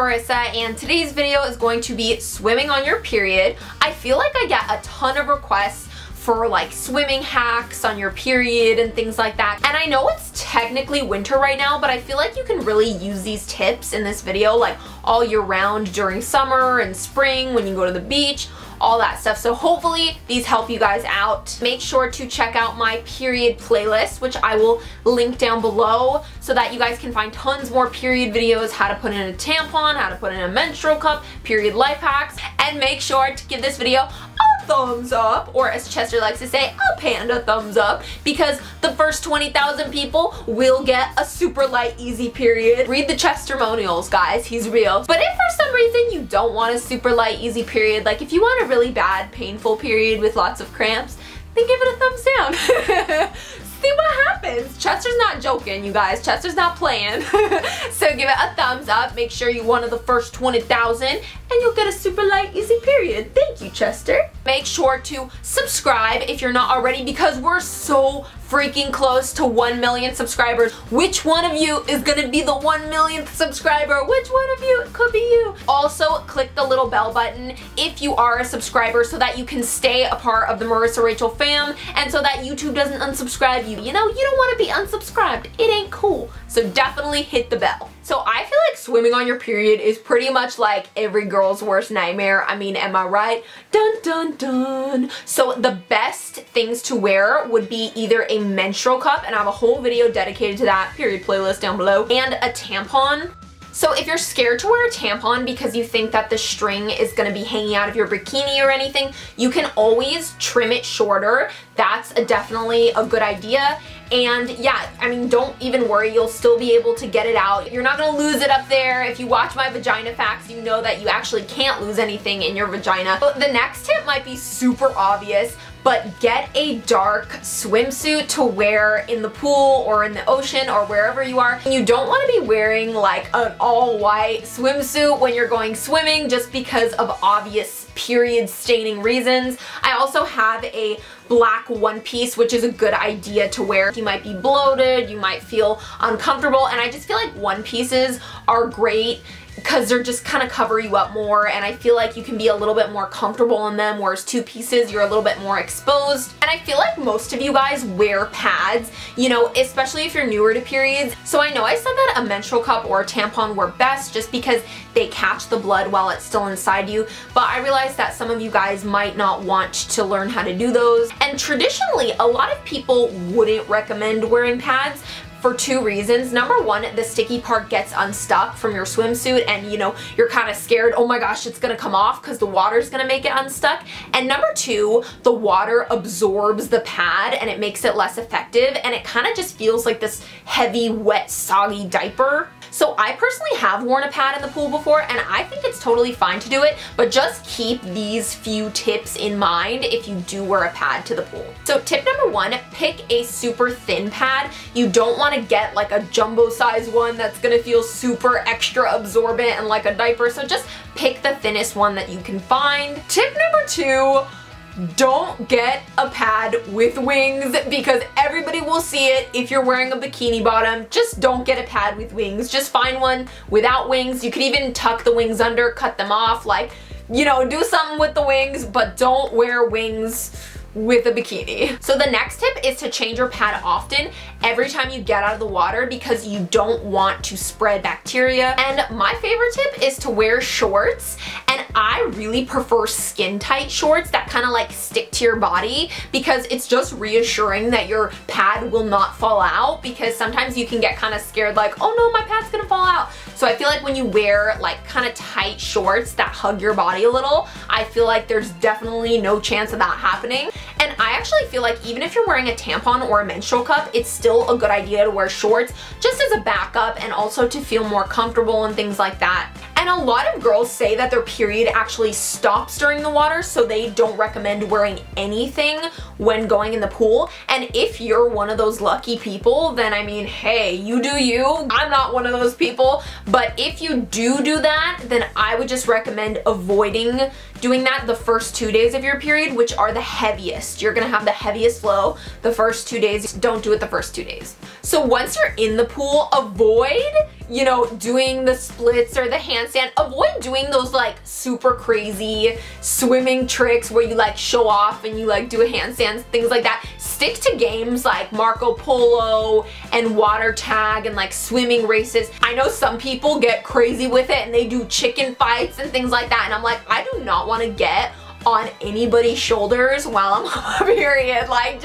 Marissa, and today's video is going to be swimming on your period. I feel like I get a ton of requests for like swimming hacks on your period and things like that. And I know it's technically winter right now, but I feel like you can really use these tips in this video like all year round during summer and spring when you go to the beach, all that stuff. So hopefully these help you guys out. Make sure to check out my period playlist, which I will link down below so that you guys can find tons more period videos, how to put in a tampon, how to put in a menstrual cup, period life hacks, and make sure to give this video a thumbs up, or as Chester likes to say, a panda thumbs up, because the first 20,000 people will get a super light, easy period. Read the Chestermonials, guys, he's real. But if for some reason you don't want a super light, easy period, like if you want a really bad, painful period with lots of cramps, then give it a thumbs down. See what happens. Chester's not joking, you guys. Chester's not playing. So give it a thumbs up. Make sure you're one of the first 20,000 and you'll get a super light, easy period. Thank you, Chester. Make sure to subscribe if you're not already, because we're so freaking close to 1 million subscribers. Which one of you is gonna be the 1 millionth subscriber? Which one of you? It could be you. Also, click the little bell button if you are a subscriber so that you can stay a part of the Marissa Rachel fam and so that YouTube doesn't unsubscribe you. You know, you don't wanna be unsubscribed. It ain't cool. So definitely hit the bell. So I feel like swimming on your period is pretty much like every girl's worst nightmare. I mean, am I right? Dun dun dun. So the best things to wear would be either a menstrual cup, and I have a whole video dedicated to that, period playlist down below, and a tampon. So if you're scared to wear a tampon because you think that the string is gonna be hanging out of your bikini or anything, you can always trim it shorter. That's definitely a good idea. And yeah, I mean, don't even worry, you'll still be able to get it out. You're not gonna lose it up there. If you watch my vagina facts, you know that you actually can't lose anything in your vagina. But the next tip might be super obvious, but get a dark swimsuit to wear in the pool or in the ocean or wherever you are. You don't want to be wearing like an all-white swimsuit when you're going swimming just because of obvious period staining reasons. I also have a black one piece, which is a good idea to wear. You might be bloated, you might feel uncomfortable, and I just feel like one pieces are great because they're just kind of cover you up more, and I feel like you can be a little bit more comfortable in them, whereas two pieces you're a little bit more exposed. And I feel like most of you guys wear pads, you know, especially if you're newer to periods. So I know I said that a menstrual cup or a tampon were best just because they catch the blood while it's still inside you, but I realized that some of you guys might not want to learn how to do those. And traditionally, a lot of people wouldn't recommend wearing pads for two reasons. Number one, the sticky part gets unstuck from your swimsuit and, you know, you're kind of scared, oh my gosh, it's gonna come off because the water's gonna make it unstuck. And number two, the water absorbs the pad and it makes it less effective, and it kind of just feels like this heavy, wet, soggy diaper. So I personally have worn a pad in the pool before, and I think it's totally fine to do it, but just keep these few tips in mind if you do wear a pad to the pool. So tip number one, pick a super thin pad. You don't want to get like a jumbo size one that's gonna feel super extra absorbent and like a diaper, so just pick the thinnest one that you can find. Tip number two, don't get a pad with wings because everybody will see it if you're wearing a bikini bottom. Just don't get a pad with wings. Just find one without wings. You could even tuck the wings under, cut them off, like, you know, do something with the wings, but don't wear wings with a bikini. So the next tip is to change your pad often every time you get out of the water because you don't want to spread bacteria. And my favorite tip is to wear shorts, and I really prefer skin tight shorts that kind of like stick to your body because it's just reassuring that your pad will not fall out, because sometimes you can get kind of scared like, oh no, my pad's gonna fall out. So I feel like when you wear like kind of tight shorts that hug your body a little, I feel like there's definitely no chance of that happening. And I actually feel like even if you're wearing a tampon or a menstrual cup, it's still a good idea to wear shorts just as a backup and also to feel more comfortable and things like that. And a lot of girls say that their period actually stops during the water, so they don't recommend wearing anything when going in the pool. And if you're one of those lucky people, then I mean, hey, you do you. I'm not one of those people, but if you do that, then I would just recommend avoiding doing that the first 2 days of your period, which are the heaviest. You're gonna have the heaviest flow the first 2 days. Don't do it the first 2 days. So once you're in the pool, avoid you know, doing the splits or the handstand. Avoid doing those like super crazy swimming tricks where you like show off and you like do a handstand, things like that. Stick to games like Marco Polo and water tag and like swimming races. I know some people get crazy with it and they do chicken fights and things like that, and I'm like, I do not want to get on anybody's shoulders while I'm on my period. Like,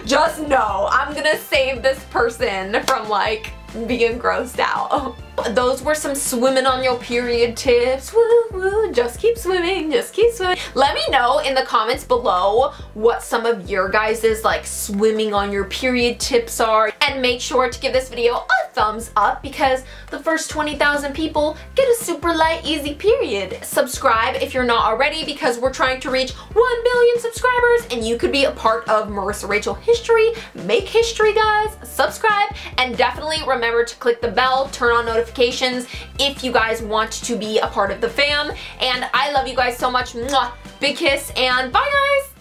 just know I'm gonna save this person from like being grossed out. Those were some swimming on your period tips. Woo woo, just keep swimming, just keep swimming. Let me know in the comments below what some of your guys's like swimming on your period tips are, and make sure to give this video a thumbs up because the first 20,000 people get a super light, easy period. Subscribe if you're not already because we're trying to reach 1 billion subscribers and you could be a part of Marissa Rachel history. Make history, guys. Subscribe, and definitely remember to click the bell, turn on notifications if you guys want to be a part of the fam. And I love you guys so much. Mwah. Big kiss and bye, guys.